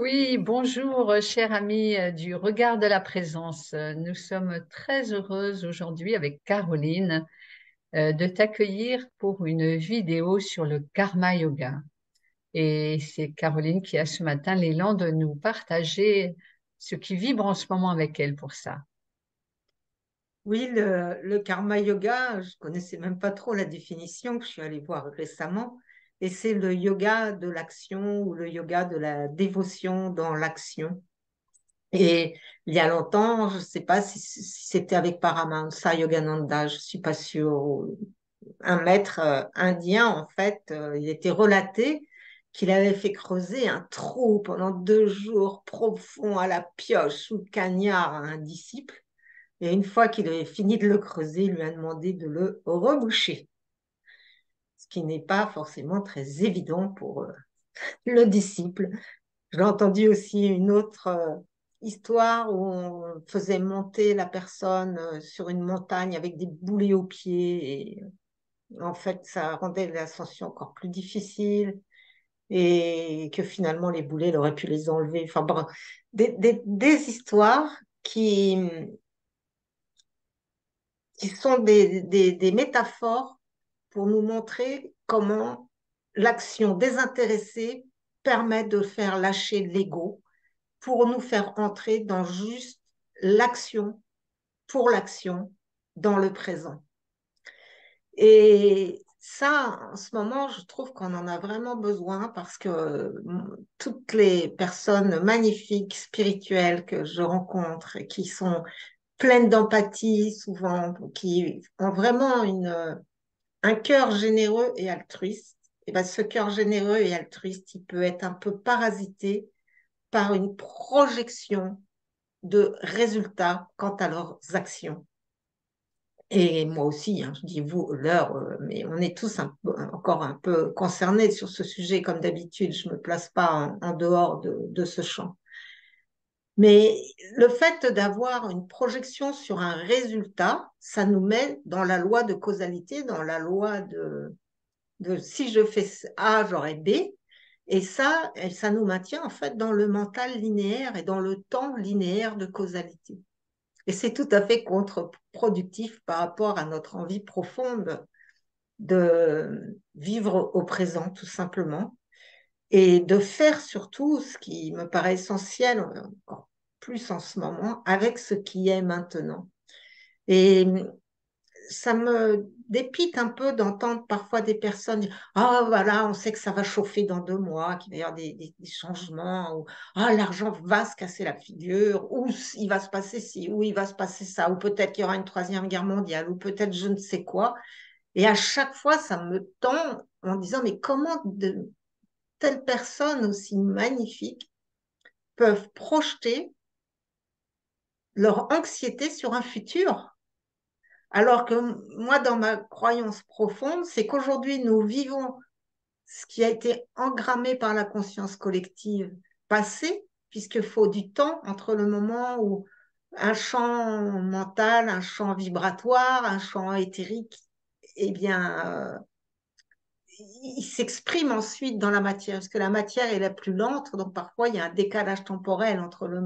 Oui, bonjour, cher ami du regard de la présence. Nous sommes très heureuses aujourd'hui avec Caroline de t'accueillir pour une vidéo sur le karma yoga. Et c'est Caroline qui a ce matin l'élan de nous partager ce qui vibre en ce moment avec elle pour ça. Oui, le karma yoga, je connaissais même pas trop la définition, je suis allée voir récemment, et c'est le yoga de l'action ou le yoga de la dévotion dans l'action. Et il y a longtemps, je ne sais pas si c'était avec Paramahansa Yogananda, je suis pas sûre, un maître indien, en fait, il était relaté qu'il avait fait creuser un trou pendant 2 jours profond à la pioche ou le cagnard à un disciple. Et une fois qu'il avait fini de le creuser, il lui a demandé de le reboucher, ce qui n'est pas forcément très évident pour le disciple. J'ai entendu aussi une autre histoire où on faisait monter la personne sur une montagne avec des boulets aux pieds. Et en fait, ça rendait l'ascension encore plus difficile et que finalement, les boulets, il aurait pu les enlever. Enfin, bon, des histoires qui sont des métaphores pour nous montrer comment l'action désintéressée permet de faire lâcher l'ego pour nous faire entrer dans juste l'action pour l'action dans le présent. Et ça, en ce moment, je trouve qu'on en a vraiment besoin parce que toutes les personnes magnifiques, spirituelles que je rencontre et qui sont pleines d'empathie souvent, qui ont vraiment un cœur généreux et altruiste, et ben ce cœur généreux et altruiste, il peut être un peu parasité par une projection de résultats quant à leurs actions. Et moi aussi, hein, je dis vous, l'heure, mais on est tous encore un peu concernés sur ce sujet, comme d'habitude, je ne me place pas en dehors de ce champ. Mais le fait d'avoir une projection sur un résultat, ça nous met dans la loi de causalité, dans la loi de si je fais A, j'aurai B. Et ça nous maintient en fait dans le mental linéaire et dans le temps linéaire de causalité. Et c'est tout à fait contre-productif par rapport à notre envie profonde de vivre au présent, tout simplement, et de faire surtout ce qui me paraît essentiel, encore plus en ce moment, avec ce qui est maintenant. Et ça me dépite un peu d'entendre parfois des personnes dire ah voilà, on sait que ça va chauffer dans 2 mois, qu'il va y avoir des changements, ou ah l'argent va se casser la figure, ou il va se passer ci, ou il va se passer ça, ou peut-être qu'il y aura une troisième guerre mondiale, ou peut-être je ne sais quoi. Et à chaque fois, ça me tend en disant mais comment de telles personnes aussi magnifiques peuvent projeter leur anxiété sur un futur? Alors que moi, dans ma croyance profonde, c'est qu'aujourd'hui, nous vivons ce qui a été engrammé par la conscience collective passée, puisqu'il faut du temps entre le moment où un champ mental, un champ vibratoire, un champ éthérique, eh bien, il s'exprime ensuite dans la matière, parce que la matière est la plus lente, donc parfois il y a un décalage temporel entre le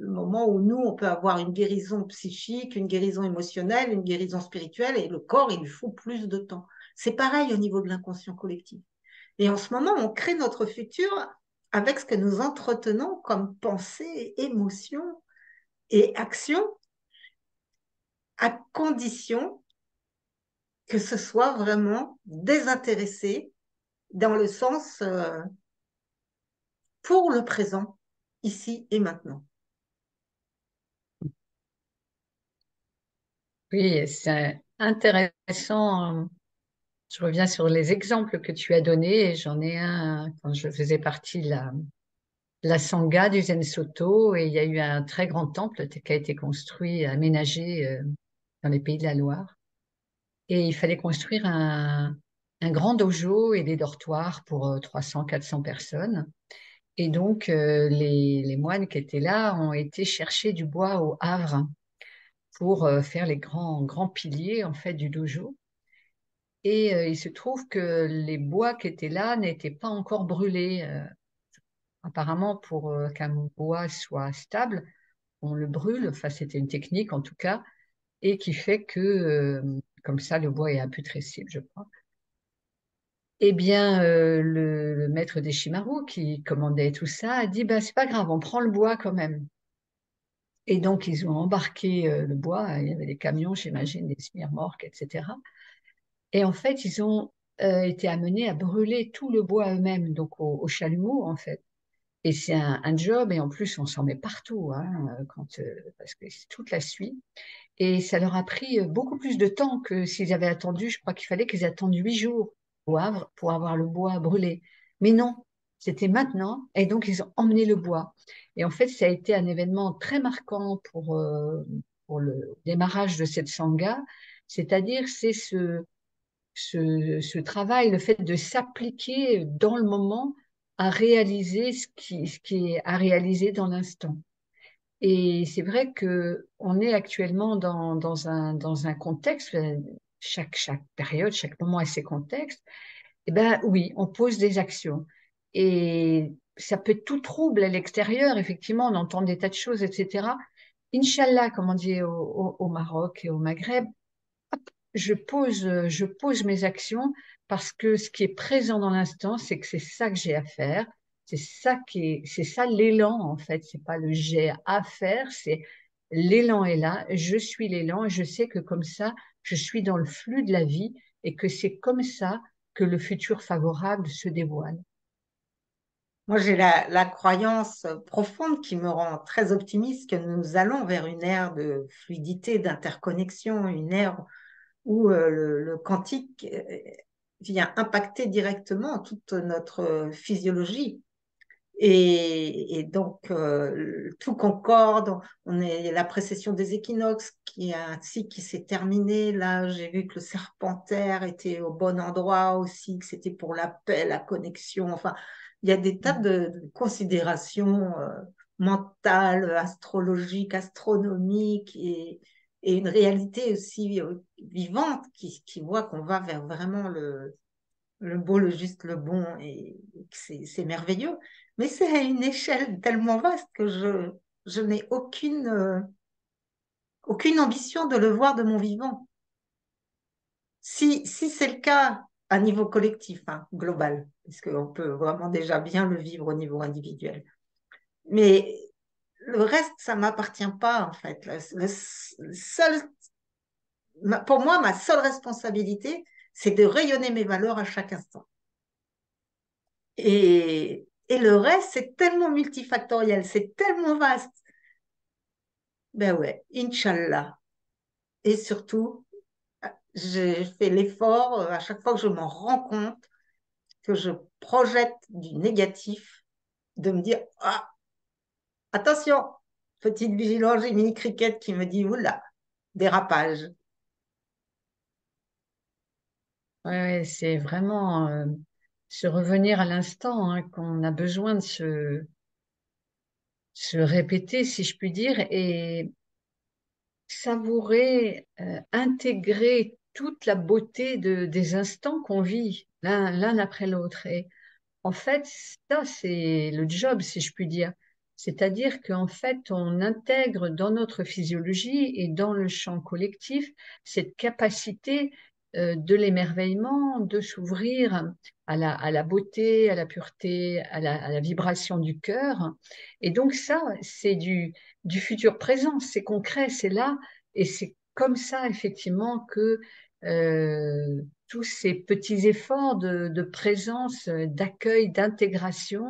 moment où nous, on peut avoir une guérison psychique, une guérison émotionnelle, une guérison spirituelle, et le corps, il lui faut plus de temps. C'est pareil au niveau de l'inconscient collectif. Et en ce moment, on crée notre futur avec ce que nous entretenons comme pensée, émotion et action, à condition que ce soit vraiment désintéressé dans le sens pour le présent, ici et maintenant. Oui, c'est intéressant. Je reviens sur les exemples que tu as donnés. J'en ai un quand je faisais partie de la Sangha du Zen Soto et il y a eu un très grand temple qui a été construit, aménagé dans les Pays de la Loire. Et il fallait construire un grand dojo et des dortoirs pour 300, 400 personnes. Et donc, les moines qui étaient là ont été chercher du bois au Havre pour faire les grands piliers en fait du dojo. Et il se trouve que les bois qui étaient là n'étaient pas encore brûlés. apparemment, pour qu'un bois soit stable, on le brûle. Enfin, c'était une technique en tout cas, et qui fait que, comme ça, le bois est imputrescible, je crois. Eh bien, le maître des Shimaru, qui commandait tout ça, a dit, bah, c'est pas grave, on prend le bois quand même. Et donc, ils ont embarqué le bois. Il y avait des camions, j'imagine, des semi-remorques, etc. Et en fait, ils ont été amenés à brûler tout le bois eux-mêmes, donc au chalumeau, en fait. Et c'est un job, et en plus, on s'en met partout, hein, parce que c'est toute la suite. Et ça leur a pris beaucoup plus de temps que s'ils avaient attendu. Je crois qu'il fallait qu'ils attendent 8 jours pour avoir le bois brûlé. Mais non, c'était maintenant. Et donc, ils ont emmené le bois. Et en fait, ça a été un événement très marquant pour le démarrage de cette sangha. C'est-à-dire, c'est ce travail, le fait de s'appliquer dans le moment à réaliser ce qui est à réaliser dans l'instant. Et c'est vrai que on est actuellement dans un contexte, chaque période, chaque moment a ses contextes. Eh ben oui, on pose des actions. Et ça peut être tout trouble à l'extérieur, effectivement, on entend des tas de choses, etc. Inch'Allah, comme on dit au Maroc et au Maghreb, je pose mes actions parce que ce qui est présent dans l'instant, c'est que c'est ça que j'ai à faire. C'est ça l'élan en fait. C'est pas le j'ai à faire, c'est l'élan est là. Je suis l'élan et je sais que comme ça, je suis dans le flux de la vie et que c'est comme ça que le futur favorable se dévoile. Moi, j'ai la croyance profonde qui me rend très optimiste que nous allons vers une ère de fluidité, d'interconnexion, une ère où le quantique vient impacter directement toute notre physiologie. Et donc, tout concorde. On est la précession des équinoxes, qui est un cycle qui s'est terminé. Là, j'ai vu que le serpentaire était au bon endroit aussi, que c'était pour la paix, la connexion. Enfin, il y a des tas de considérations mentales, astrologiques, astronomiques et une réalité aussi vivante qui voit qu'on va vers vraiment le beau, le juste, le bon, et que c'est merveilleux. Mais c'est à une échelle tellement vaste que je n'ai aucune ambition de le voir de mon vivant. Si c'est le cas à niveau collectif, hein, global, parce qu'on peut vraiment déjà bien le vivre au niveau individuel. Mais le reste, ça ne m'appartient pas, en fait. Pour moi, ma seule responsabilité, c'est de rayonner mes valeurs à chaque instant. Et le reste, c'est tellement multifactoriel, c'est tellement vaste. Ben ouais, Inch'Allah. Et surtout, j'ai fait l'effort, à chaque fois que je m'en rends compte, que je projette du négatif, de me dire, ah, attention, petite vigilance, j'ai mini cricket qui me dit, oula, dérapage. Ouais, ouais, c'est vraiment se revenir à l'instant, hein, qu'on a besoin de se répéter, si je puis dire, et savourer, intégrer toute la beauté des instants qu'on vit l'un après l'autre. Et en fait, ça, c'est le job, si je puis dire. C'est-à-dire qu'en fait, on intègre dans notre physiologie et dans le champ collectif cette capacité de l'émerveillement, de s'ouvrir à la beauté, à la pureté, à la vibration du cœur. Et donc ça, c'est du futur présent, c'est concret, c'est là, et c'est comme ça, effectivement, que tous ces petits efforts de présence, d'accueil, d'intégration,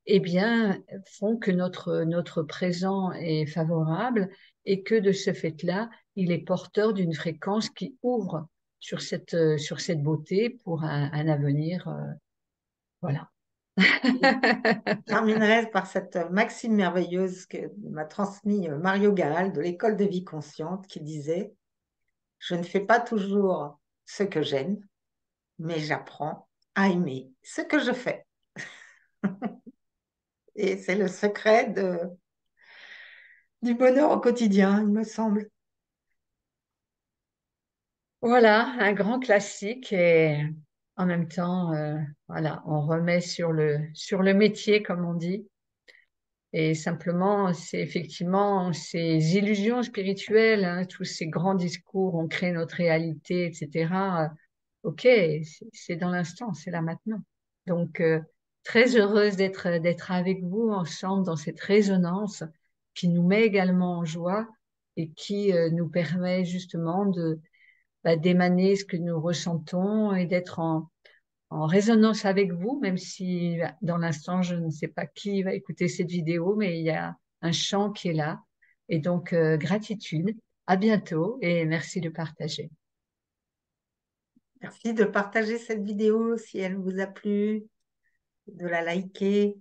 eh bien, font que notre présent est favorable et que de ce fait-là, il est porteur d'une fréquence qui ouvre sur cette beauté pour un avenir. Voilà. Je terminerai par cette maxime merveilleuse que m'a transmis Mario Gaal de l'École de vie consciente qui disait, je ne fais pas toujours ce que j'aime, mais j'apprends à aimer ce que je fais. Et c'est le secret du bonheur au quotidien, il me semble. Voilà, un grand classique. Et en même temps, voilà, on remet sur le métier, comme on dit. Et simplement, c'est effectivement ces illusions spirituelles, hein, tous ces grands discours, on crée notre réalité, etc. Ok, c'est dans l'instant, c'est là maintenant. Donc, très heureuse d'être avec vous ensemble dans cette résonance qui nous met également en joie et qui nous permet justement d'émaner ce que nous ressentons et d'être en résonance avec vous, même si dans l'instant, je ne sais pas qui va écouter cette vidéo, mais il y a un chant qui est là. Et donc, gratitude. À bientôt et merci de partager. Merci de partager cette vidéo si elle vous a plu, de la liker.